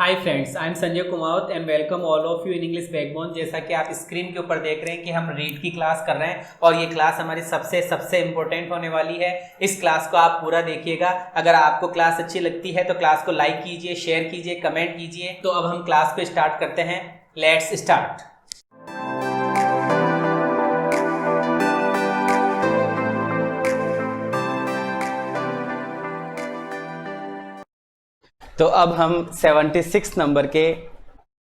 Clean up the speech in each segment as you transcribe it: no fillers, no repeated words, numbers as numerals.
Hi friends, I am Sanjay Kumawat and welcome all of you in English backbone. जैसा कि आप screen के ऊपर देख रहे हैं कि हम रीड की क्लास कर रहे हैं और ये क्लास हमारी सबसे इम्पोर्टेंट होने वाली है। इस क्लास को आप पूरा देखिएगा। अगर आपको क्लास अच्छी लगती है तो क्लास को लाइक कीजिए, शेयर कीजिए, कमेंट कीजिए। तो अब हम क्लास को स्टार्ट करते हैं। Let's start. तो अब हम 76 नंबर के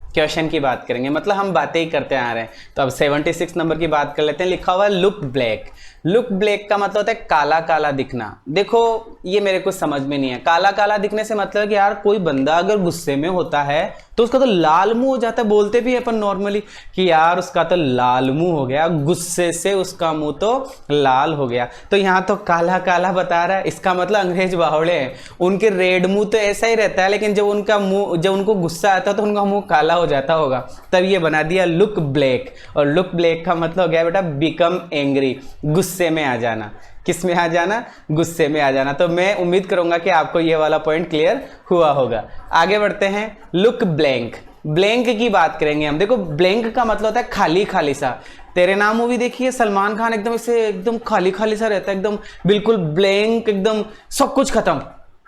क्वेश्चन की बात करेंगे। मतलब हम बातें ही करते आ रहे हैं, तो अब 76 नंबर की बात कर लेते हैं। लिखा हुआ है लुक ब्लैक। लुक ब्लैक का मतलब होता है काला काला दिखना। देखो ये मेरे को समझ में नहीं है। काला काला दिखने से मतलब है कि यार कोई बंदा अगर गुस्से में होता है तो उसका तो लाल मुंह हो जाता है। बोलते भी अपन नॉर्मली कि यार उसका तो लाल मुंह हो गया, गुस्से से उसका मुंह तो लाल हो गया। तो यहाँ तो काला काला बता रहा है, इसका मतलब अंग्रेज बावड़े हैं। उनके रेड मुंह तो ऐसा ही रहता है, लेकिन जब उनको गुस्सा आता है तो उनका मुंह काला हो जाता होगा। तब ये बना दिया लुक ब्लैक। और लुक ब्लैक का मतलब हो गया बेटा बिकम एंग्री, गुस्से में आ जाना। किस में आ जाना? गुस्से में आ जाना। तो मैं उम्मीद करूंगा कि आपको ये वाला पॉइंट क्लियर हुआ होगा। आगे बढ़ते हैं। Look blank. ब्लैंक की बात करेंगे हम। देखो ब्लैंक का मतलब होता है खाली खाली सा। तेरे नाम मूवी देखिए, सलमान खान एकदम इसे एकदम खाली खाली सा रहता है, एकदम बिल्कुल ब्लैंक, एकदम सब कुछ खत्म,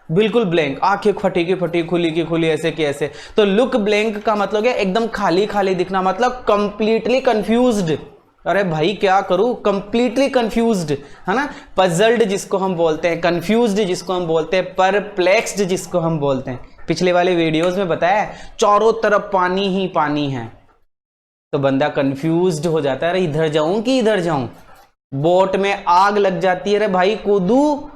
बिल्कुल ब्लैंक, आंखें फटी की फटी, खुली की खुली, ऐसे की ऐसे। तो लुक ब्लैंक का मतलब है एकदम खाली खाली दिखना, मतलब कंप्लीटली कंफ्यूज्ड। अरे भाई क्या करूं, कंप्लीटली कंफ्यूज्ड, है ना। पजल्ड जिसको हम बोलते हैं, कंफ्यूज्ड जिसको हम बोलते हैं, परप्लेक्स्ड जिसको हम बोलते हैं। पिछले वाले वीडियोस में बताया चारों तरफ पानी ही पानी है तो बंदा कंफ्यूज्ड हो जाता है। अरे इधर जाऊं कि इधर जाऊं, बोट में आग लग जाती है, अरे भाई कूदू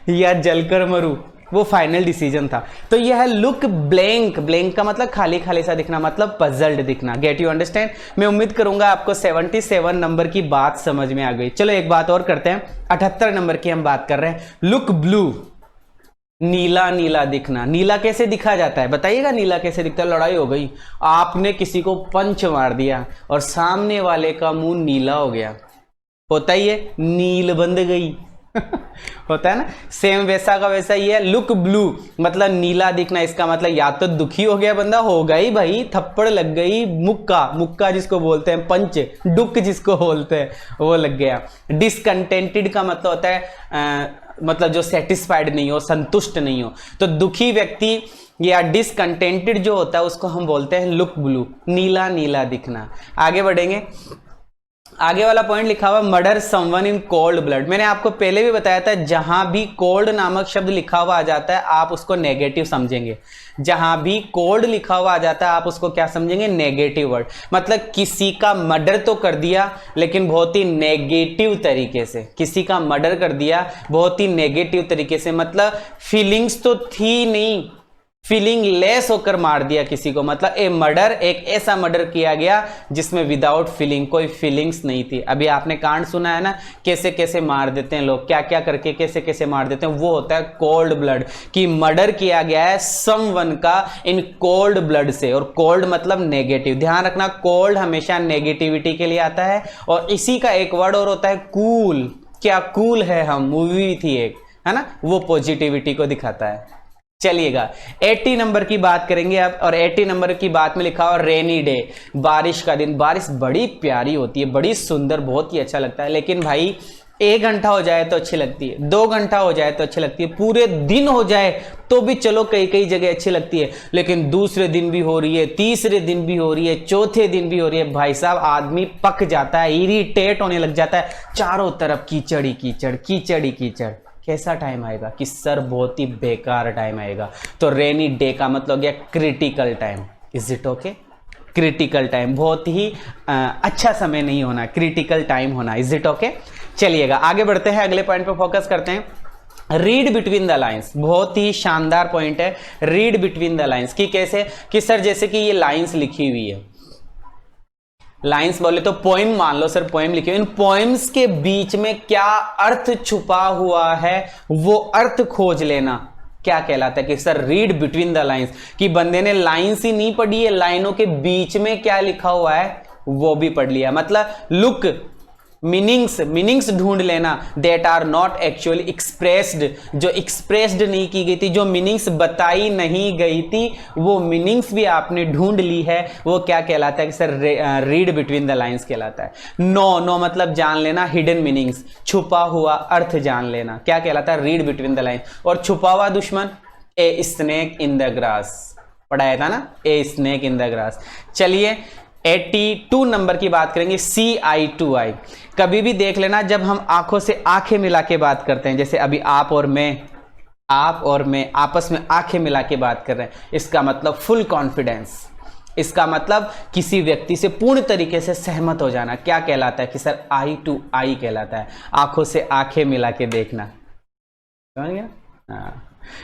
या जलकर मरूं, वो फाइनल डिसीजन था। तो यह है लुक ब्लैंक। ब्लैंक का मतलब खाली खाली सा दिखना, मतलब पजल्ड दिखना। Get you understand. मैं उम्मीद करूंगा आपको 77 नंबर की बात समझ में आ गई। चलो एक बात और करते हैं। 78 नंबर की हम बात कर रहे हैं। Look blue. नीला नीला दिखना। नीला कैसे दिखा जाता है बताइएगा? नीला कैसे दिखता है? लड़ाई हो गई, आपने किसी को पंच मार दिया और सामने वाले का मुंह नीला हो गया, होता ही है, नील बंद गई होता है ना। सेम वैसा का वैसा ही है। लुक ब्लू मतलब नीला दिखना। इसका मतलब या तो दुखी हो गया बंदा, हो गई भाई, थप्पड़ लग गई, मुक्का, मुक्का जिसको बोलते हैं, पंच, डुक जिसको बोलते हैं, वो लग गया। डिसकंटेंटेड का मतलब होता है मतलब जो सेटिस्फाइड नहीं हो, संतुष्ट नहीं हो। तो दुखी व्यक्ति या डिसकंटेंटेड जो होता है उसको हम बोलते हैं लुक ब्लू, नीला नीला दिखना। आगे बढ़ेंगे। आगे वाला पॉइंट लिखा हुआ murder someone in cold blood. मैंने आपको पहले भी बताया था, जहां भी कोल्ड नामक शब्द लिखा हुआ आ जाता है आप उसको नेगेटिव समझेंगे। जहां भी कोल्ड लिखा हुआ आ जाता है आप उसको क्या समझेंगे? Negative word. मतलब किसी का मर्डर तो कर दिया लेकिन बहुत ही नेगेटिव तरीके से। किसी का मर्डर कर दिया बहुत ही नेगेटिव तरीके से, मतलब फीलिंग्स तो थी नहीं, फीलिंग लेस होकर मार दिया किसी को। मतलब ए मर्डर, एक ऐसा मर्डर किया गया जिसमें विदाउट फीलिंग, कोई फीलिंग्स नहीं थी। अभी आपने कांड सुना है ना, कैसे कैसे मार देते हैं लोग, क्या क्या करके कैसे कैसे मार देते हैं, वो होता है कोल्ड ब्लड। कि मर्डर किया गया है समवन का इन कोल्ड ब्लड से। और कोल्ड मतलब नेगेटिव। ध्यान रखना, कोल्ड हमेशा नेगेटिविटी के लिए आता है। और इसी का एक वर्ड और होता है कूल। क्या कूल है हम, मूवी थी एक, है ना, वो पॉजिटिविटी को दिखाता है। चलिएगा 80 नंबर की बात करेंगे अब। और 80 नंबर की बात में लिखा हुआ रेनी डे, बारिश का दिन। बारिश बड़ी प्यारी होती है, बड़ी सुंदर, बहुत ही अच्छा लगता है। लेकिन भाई 1 घंटा हो जाए तो अच्छी लगती है, 2 घंटा हो जाए तो अच्छी लगती है, पूरे दिन हो जाए तो भी चलो कई कई जगह अच्छी लगती है। लेकिन दूसरे दिन भी हो रही है, तीसरे दिन भी हो रही है, चौथे दिन भी हो रही है, भाई साहब आदमी पक जाता है, इरिटेट होने लग जाता है। चारों तरफ कीचड़ ही कीचड़, कीचड़ ही कीचड़। कैसा टाइम आएगा कि सर बहुत ही बेकार टाइम आएगा। तो रेनी डे का मतलब हो गया critical time. Is it okay? Critical time, बहुत ही अच्छा समय नहीं होना, क्रिटिकल टाइम होना। Is it okay? चलिएगा आगे बढ़ते हैं, अगले पॉइंट पे फोकस करते हैं। Read between the lines. बहुत ही शानदार पॉइंट है, रीड बिटवीन द लाइन्स। कि कैसे? कि सर जैसे कि ये लाइन्स लिखी हुई है, लाइंस बोले तो पोएम मान लो सर, पोएम लिखे। इन पोएम्स के बीच में क्या अर्थ छुपा हुआ है वो अर्थ खोज लेना क्या कहलाता है? कि sir read between the lines. कि बंदे ने लाइंस ही नहीं पढ़ी है, लाइनों के बीच में क्या लिखा हुआ है वो भी पढ़ लिया। मतलब लुक मीनिंग्स ढूंढ लेना that are not actually expressed, जो एक्सप्रेस्ड नहीं की गई थी, जो मीनिंग्स बताई नहीं गई थी, वो मीनिंग्स भी आपने ढूंढ ली है, वो क्या कहलाता है कि sir read between the lines कहलाता है। नो मतलब जान लेना हिडन मीनिंग्स, छुपा हुआ अर्थ जान लेना, क्या कहलाता है, रीड बिटवीन द लाइंस। और छुपा हुआ दुश्मन, a snake in the grass, पढ़ाया था ना, a snake in the grass. चलिए 82 नंबर की बात करेंगे, CI2I। कभी भी देख लेना जब हम आंखों से आंखें मिला के बात करते हैं, जैसे अभी आप और मैं आपस में आंखें मिला के बात कर रहे हैं, इसका मतलब फुल कॉन्फिडेंस, इसका मतलब किसी व्यक्ति से पूर्ण तरीके से सहमत हो जाना, क्या कहलाता है कि सर आई टू आई कहलाता है, आंखों से आंखें मिला के देखना, समझ गया? हाँ,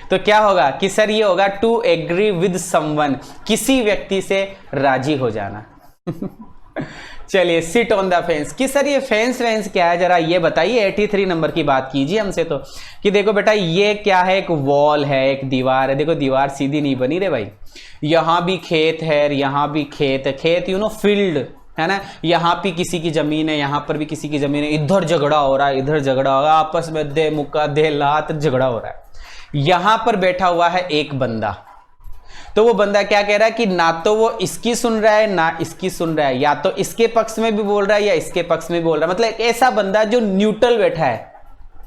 तो क्या होगा कि सर ये होगा टू एग्री विद समवन, किसी व्यक्ति से राजी हो जाना। चलिए सिट ऑन द फेंस, कि सर ये फेंस वेंस क्या है, जरा ये बताइए। 83 नंबर की बात कीजिए हमसे तो, कि देखो बेटा ये क्या है, एक वॉल है, एक दीवार है। देखो दीवार सीधी नहीं बनी रे भाई, यहां भी खेत है, यहां भी खेत है, खेत यू नो फील्ड है ना, यहां भी किसी की जमीन है, यहां पर भी किसी की जमीन है, इधर झगड़ा हो रहा है, इधर झगड़ा हो रहा है, आपस में दे मुक्का दे लात झगड़ा हो रहा है। यहां पर बैठा हुआ है एक बंदा, तो वो बंदा क्या कह रहा है कि ना तो वो इसकी सुन रहा है ना इसकी सुन रहा है, या तो इसके पक्ष में भी बोल रहा है या इसके पक्ष में भी बोल रहा है, मतलब एक ऐसा बंदा जो न्यूट्रल बैठा है,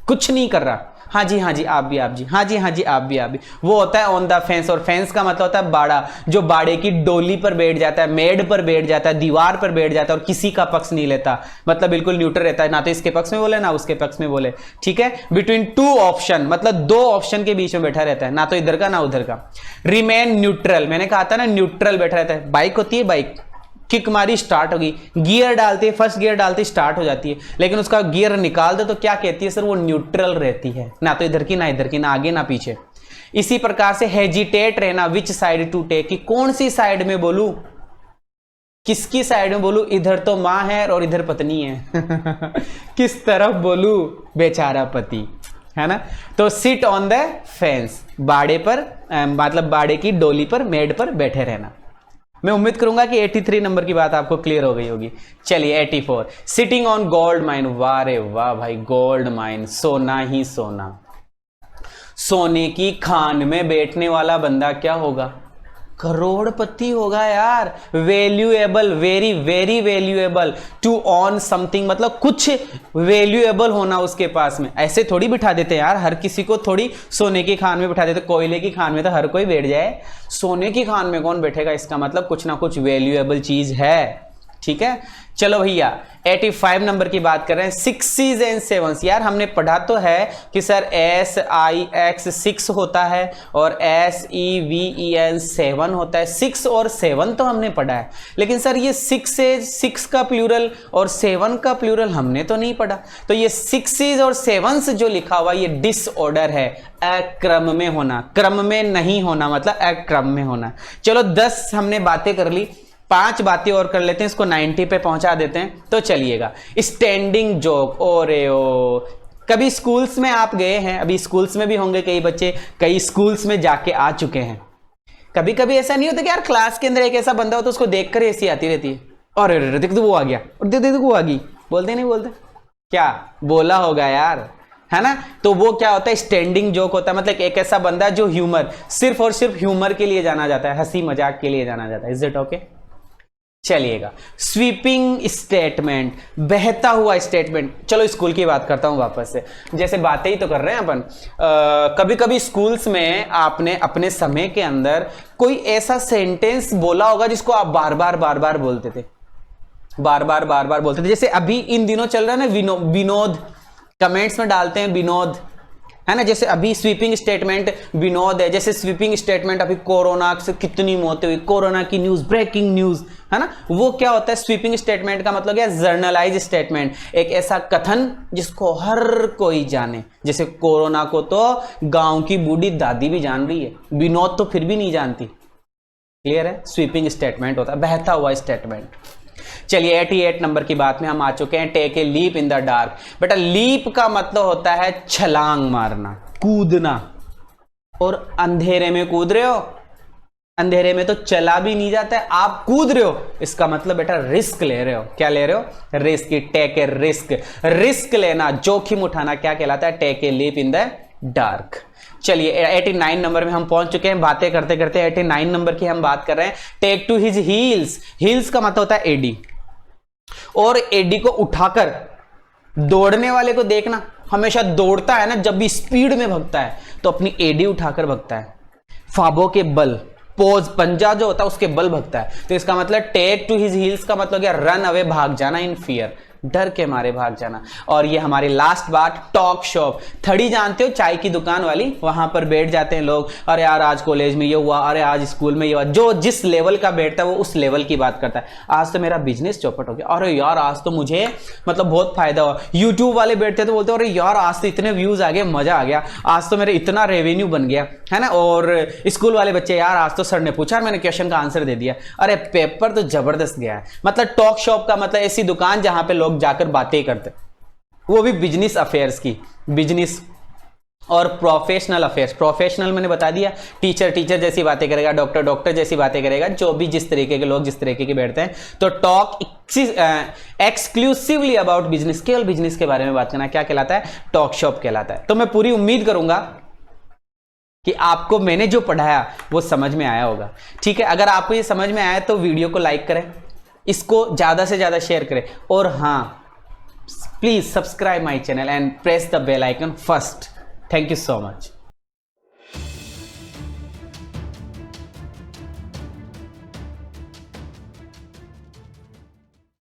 कुछ नहीं कर रहा, हाँ जी आप भी, हाँ जी आप भी, वो होता है ऑन द फेंस। और फेंस का मतलब होता है बाड़ा, जो बाड़े की डोली पर बैठ जाता है, मेड पर बैठ जाता है, दीवार पर बैठ जाता है और किसी का पक्ष नहीं लेता, मतलब बिल्कुल न्यूट्रल रहता है, ना तो इसके पक्ष में बोले ना उसके पक्ष में बोले, ठीक है। बिटवीन टू ऑप्शन, मतलब दो ऑप्शन के बीच में बैठा रहता है, ना तो इधर का ना उधर का। रिमेन न्यूट्रल, मैंने कहा था ना न्यूट्रल बैठा रहता है। बाइक होती है, बाइक किक मारी स्टार्ट होगी, गियर डालते फर्स्ट गियर डालते स्टार्ट हो जाती है, लेकिन उसका गियर निकाल दे तो क्या कहती है सर, वो न्यूट्रल रहती है, ना तो इधर की ना इधर की, ना आगे ना पीछे। इसी प्रकार से हेजिटेट रहना, विच साइड टू टेक, कि कौन सी साइड में बोलूं, किसकी साइड में बोलूं, इधर तो मां है और इधर पत्नी है किस तरफ बोलूं, बेचारा पति है ना। तो सिट ऑन द फेंस, बाड़े पर मतलब बाड़े की डोली पर, मेड पर बैठे रहना। मैं उम्मीद करूंगा कि 83 नंबर की बात आपको क्लियर हो गई होगी। चलिए 84, सिटिंग ऑन गोल्ड माइन। वाह रे वाह भाई, गोल्ड माइन, सोना ही सोना, सोने की खान में बैठने वाला बंदा क्या होगा, करोड़पति होगा यार। Valuable, very very valuable, to on something, मतलब कुछ वैल्यूएबल होना उसके पास में। ऐसे थोड़ी बिठा देते हैं यार, हर किसी को थोड़ी सोने की खान में बिठा देते, कोयले की खान में तो हर कोई बैठ जाए, सोने की खान में कौन बैठेगा, इसका मतलब कुछ ना कुछ वैल्यूएबल चीज है, ठीक है। चलो भैया 85 नंबर की बात कर रहे हैं, 6s एंड 7s। यार हमने पढ़ा तो है कि सर SIX 6 होता है और SEVEN 7 होता है, 6 और 7 तो हमने पढ़ा है, लेकिन सर ये 6 का प्लूरल और 7 का प्लूरल हमने तो नहीं पढ़ा। तो ये 6s और 7s जो लिखा हुआ ये डिसऑर्डर है, अक्रम में होना, क्रम में नहीं होना, मतलब अक्रम में होना। चलो 10 हमने बातें कर ली, 5 बातें और कर लेते हैं, इसको 90 पे पहुंचा देते हैं। तो चलिएगा, स्टैंडिंग जोक, ओरे ओ, कभी स्कूल्स में आप गए हैं, अभी स्कूल्स में भी होंगे कई बच्चे, कई स्कूल्स में जाके आ चुके हैं। कभी कभी ऐसा नहीं होता कि यार क्लास के अंदर एक ऐसा बंदा हो तो उसको देखकर ऐसी आती रहती है, और देख तो वो आ गया, और देख वो आ गई, बोलते नहीं बोलते, क्या बोला होगा यार, है ना। तो वो क्या होता है, स्टैंडिंग जोक होता है, मतलब एक ऐसा बंदा जो ह्यूमर, सिर्फ और सिर्फ ह्यूमर के लिए जाना जाता है, हंसी मजाक के लिए जाना जाता है। Is it okay? चलिएगा, स्वीपिंग स्टेटमेंट, बहता हुआ स्टेटमेंट। चलो स्कूल की बात करता हूं वापस से, जैसे बातें ही तो कर रहे हैं अपन। कभी कभी स्कूल्स में आपने अपने समय के अंदर कोई ऐसा सेंटेंस बोला होगा जिसको आप बार बार बोलते थे, बार बार बोलते थे। जैसे अभी इन दिनों चल रहा है ना विनोद, कमेंट्स में डालते हैं विनोद, है ना। जैसे अभी स्वीपिंग स्टेटमेंट विनोद है, जैसे स्वीपिंग स्टेटमेंट अभी कोरोना से कितनी मौतें हुई, कोरोना की न्यूज, ब्रेकिंग न्यूज, है ना। वो क्या होता है, स्वीपिंग स्टेटमेंट का मतलब क्या, जर्नलाइज स्टेटमेंट, एक ऐसा कथन जिसको हर कोई जाने। जैसे कोरोना को तो गांव की बूढ़ी दादी भी जान रही है, विनोद तो फिर भी नहीं जानती। क्लियर है? स्वीपिंग स्टेटमेंट होता है बहता हुआ स्टेटमेंट। चलिए 88 नंबर की बात में हम आ चुके हैं, take a leap in the dark. बेटा लीप का मतलब होता है छलांग मारना, कूदना, और अंधेरे में कूद रहे हो, अंधेरे में तो चला भी नहीं जाता है, आप कूद रहे हो, इसका मतलब बेटा रिस्क ले रहे हो। क्या ले रहे हो? Risk. Take a risk. Risk लेना, जोखिम उठाना क्या कहलाता है? Take a leap in the dark. चलिए 89 नंबर में हम पहुंच चुके हैं। बातें करते करते 89 नंबर की हम बात कर रहे हैं। Take to his heels. Heels का मतलब होता है एडी, और एडी को उठाकर दौड़ने वाले को देखना, हमेशा दौड़ता है ना, जब भी स्पीड में भगता है तो अपनी एडी उठाकर भगता है, फाबों के बल, पोज, पंजा जो होता है उसके बल भगता है। तो इसका मतलब टेक टू हिज हील्स का मतलब क्या? रन अवे, भाग जाना, इन फियर, डर के मारे भाग जाना। और ये हमारी लास्ट बात, टॉक शॉप। थड़ी जानते हो, चाय की दुकान वाली, वहां पर बैठ जाते हैं लोग, अरे यार आज कॉलेज में ये हुआ, अरे आज स्कूल में ये हुआ। जो जिस लेवल का बैठता है वो उस लेवल की बात करता है। आज तो मेरा बिजनेस चौपट हो गया, अरे यार आज तो मुझे मतलब बहुत फायदा हुआ। यूट्यूब वाले बैठते तो बोलते अरे यार आज तो इतने व्यूज आ गए, मजा आ गया, आज तो मेरे इतना रेवेन्यू बन गया, है ना। और स्कूल वाले बच्चे, यार आज तो सर ने पूछा मैंने क्वेश्चन का आंसर दे दिया, अरे पेपर तो जबरदस्त गया है। मतलब टॉक शॉप का मतलब ऐसी दुकान जहां पे लोग जाकर बातें करते, वो भी बिजनेस अफेयर्स की। बिजनेस और प्रोफेशनल अफेयर्स। प्रोफेशनल मैंने बता दिया, टीचर टीचर जैसी बातें करेगा, डॉक्टर डॉक्टर जैसी बातें करेगा, जो भी जिस तरीके के लोग जिस तरीके के बैठते हैं। तो टॉक एक्सक्लूसिवली अबाउट बिजनेस, केवल बिजनेस के बारे में बात करना क्या कहलाता है? टॉक शॉप कहलाता है। तो मैं पूरी उम्मीद करूंगा कि आपको मैंने जो पढ़ाया वो समझ में आया होगा। ठीक है, अगर आपको ये समझ में आया तो वीडियो को लाइक करें, इसको ज्यादा से ज्यादा शेयर करें, और हाँ please subscribe my channel and press the bell icon first. Thank you so much.